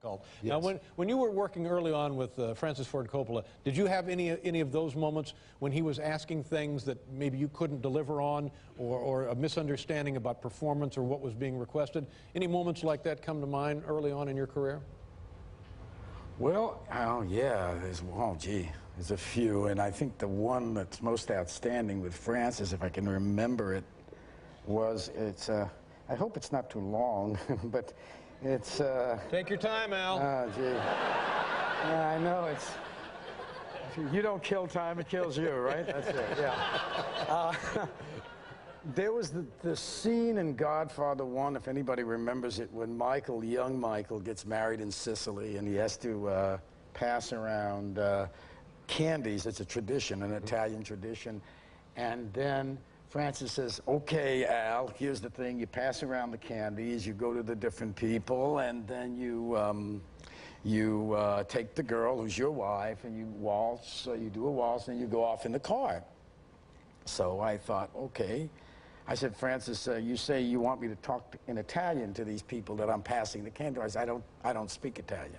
Yes. Now, when you were working early on with Francis Ford Coppola, did you have any of those moments when he was asking things that maybe you couldn't deliver on, or a misunderstanding about performance or what was being requested? Any moments like that come to mind early on in your career? Well, oh yeah, there's a few, and I think the one that's most outstanding with Francis, if I can remember it, was I hope it's not too long, but it's... Take your time, Al. Oh, gee. Yeah, I know, it's... You don't kill time, it kills you, right? That's it, yeah. There was the scene in Godfather 1, if anybody remembers it, when young Michael, gets married in Sicily, and he has to pass around candies. It's a tradition, an Italian tradition. And then Francis says, okay, Al, here's the thing. You pass around the candies, you go to the different people, and then you take the girl who's your wife, and you waltz, you do a waltz, and you go off in the car. So I thought, okay. I said, Francis, you say you want me to talk in Italian to these people that I'm passing the candy. I said, I don't speak Italian.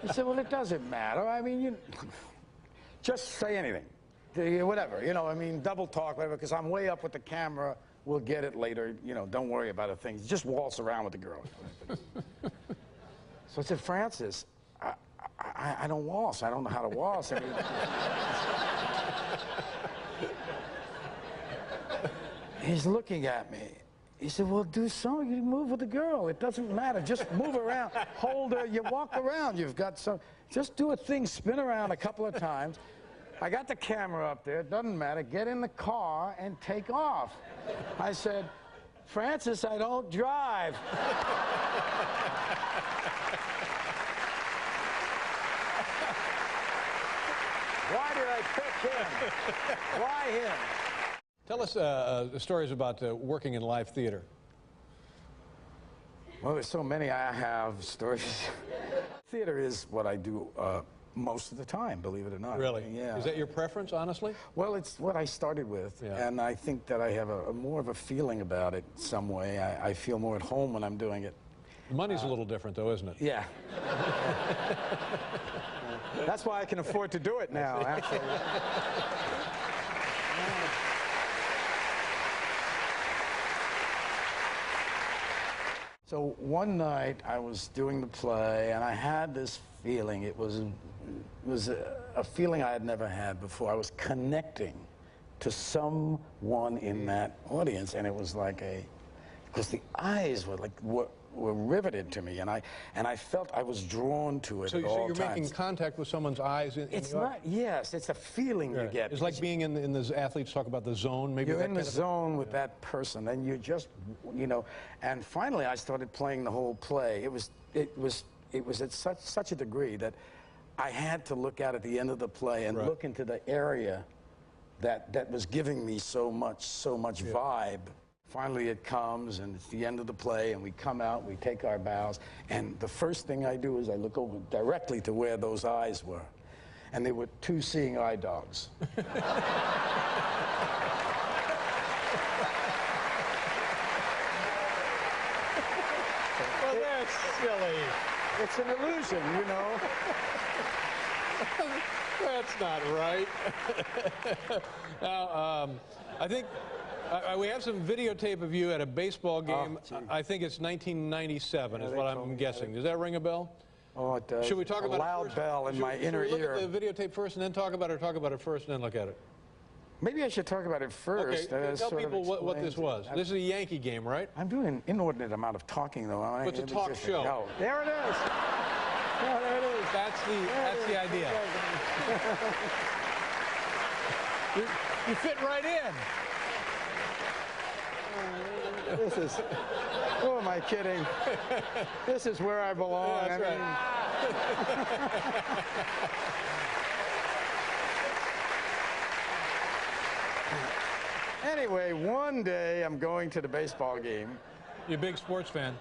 He said, well, it doesn't matter. I mean, you just say anything. Whatever, you know, I mean, double talk, whatever, because I'm way up with the camera. We'll get it later, you know, don't worry about a thing. Just waltz around with the girl. So I said, Francis, I don't waltz. I don't know how to waltz. I mean, he's looking at me. He said, well, do something. You move with the girl. It doesn't matter. Just move around. Hold her. You walk around. You've got some. Just do a thing. Spin around a couple of times. I got the camera up there. It doesn't matter. Get in the car and take off. I said, Francis, I don't drive. Why did I pick him? Why him? Tell us stories about working in live theater. Well, there's so many. I have stories. Theater is what I do most of the time, believe it or not. Really? Yeah. Is that your preference, honestly? Well, it's what I started with, yeah. And I think that I have more of a feeling about it some way. I feel more at home when I'm doing it. The money's a little different, though, isn't it? Yeah. That's why I can afford to do it now, actually. So one night I was doing the play, and I had this feeling. It was a feeling I had never had before. I was connecting to someone in that audience, and it was like because the eyes were like were riveted to me, and I felt I was drawn to it at all times. So you're making contact with someone's eyes in it's not, yes, it's a feeling you get. It's like being in the athletes talk about the zone, maybe. You're in the zone with that person, and you just, you know, and finally I started playing the whole play. It was at such a degree that I had to look out at the end of the play and look into the area that was giving me so much vibe. Finally it comes, and it's the end of the play, and we come out, we take our bows, and the first thing I do is I look over directly to where those eyes were, and they were two seeing eye dogs. Well, that's silly. It's an illusion, you know. That's not right. Now, I think we have some videotape of you at a baseball game. I think it's 1997 is what I'm guessing. Does that ring a bell? Oh, it does. Should we talk about a loud bell in my inner ear? Should we look at the videotape first and then talk about it, or talk about it first and then look at it? Maybe I should talk about it first. Okay, tell people what this was. This is a Yankee game, right? I'm doing an inordinate amount of talking, though. It's a talk show. Oh, there it is. Oh, there it is. That's the idea. You fit right in. This is, who am I kidding? This is where I belong. Yeah, that's right. Anyway, one day I'm going to the baseball game. You're a big sports fan.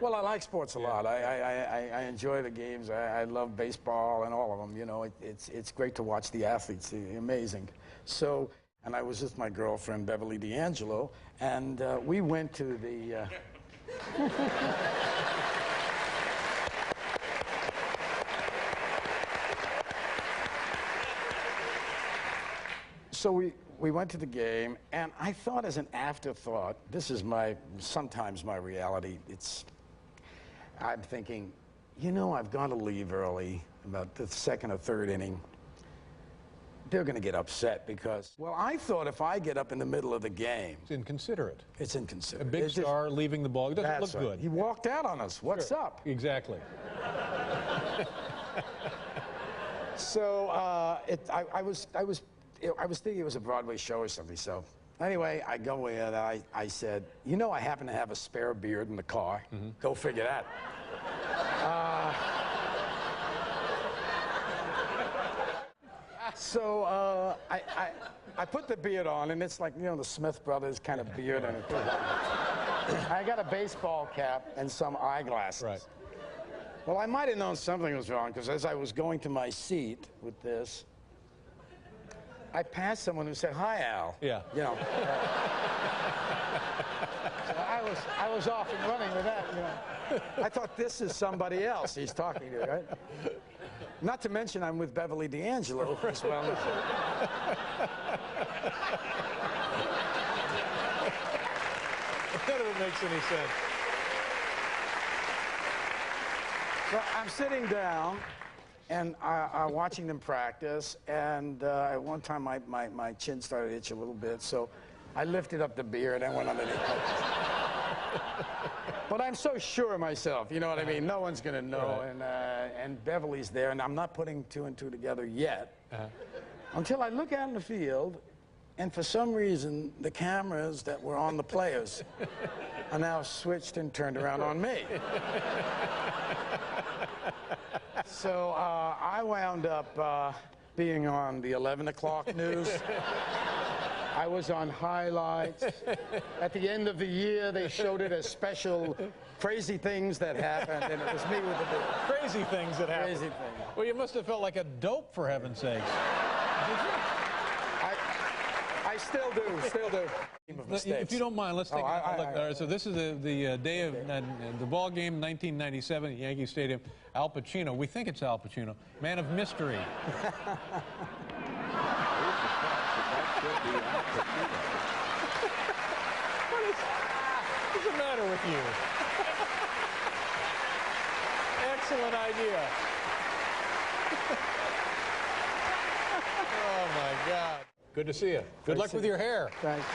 Well, I like sports a lot. I enjoy the games. I love baseball and all of them. You know, it's great to watch the athletes. They're amazing. So, and I was with my girlfriend, Beverly D'Angelo, and we went to the... So we went to the game, and I thought as an afterthought, this is sometimes my reality, I'm thinking, you know, I've got to leave early, about the second or third inning. They're going to get upset because, well, I thought if I get up in the middle of the game. It's inconsiderate. It's inconsiderate. A big star leaving the ball. It doesn't look good. He walked out on us. What's up? Exactly. So I was thinking it was a Broadway show or something. So anyway, I go in and I said, you know, I happen to have a spare beard in the car. Mm-hmm. Go figure that. So I put the beard on, and it's like, you know, the Smith Brothers kind of beard. And I got a baseball cap and some eyeglasses. Right. Well, I might have known something was wrong, because as I was going to my seat with this, I passed someone who said, "Hi, Al." Yeah. You know. So I was off and running with that, you know. I thought, this is somebody else he's talking to, right? Not to mention I'm with Beverly D'Angelo as well. None of it makes any sense. So I'm sitting down, and I'm watching them practice, and at one time my chin started to itch a little bit, so I lifted up the beard and went underneath it. But I'm so sure of myself, you know what I mean? No one's going to know, right. And Beverly's there, and I'm not putting two and two together yet, until I look out in the field, and for some reason, the cameras that were on the players are now switched and turned around on me. So I wound up being on the 11 o'clock news. I was on highlights. At the end of the year, they showed it as special crazy things that happened, and it was me with the beard. Crazy things that happened. Crazy things. Well, you must have felt like a dope, for heaven's sakes. I still do. If you don't mind, let's take a look. All right, so this is the day of the ball game, 1997 at Yankee Stadium. Al Pacino, we think it's Al Pacino, man of mystery. What's the matter with you? Excellent idea. Oh, my God. Good to see you. Good luck with your hair. Thanks.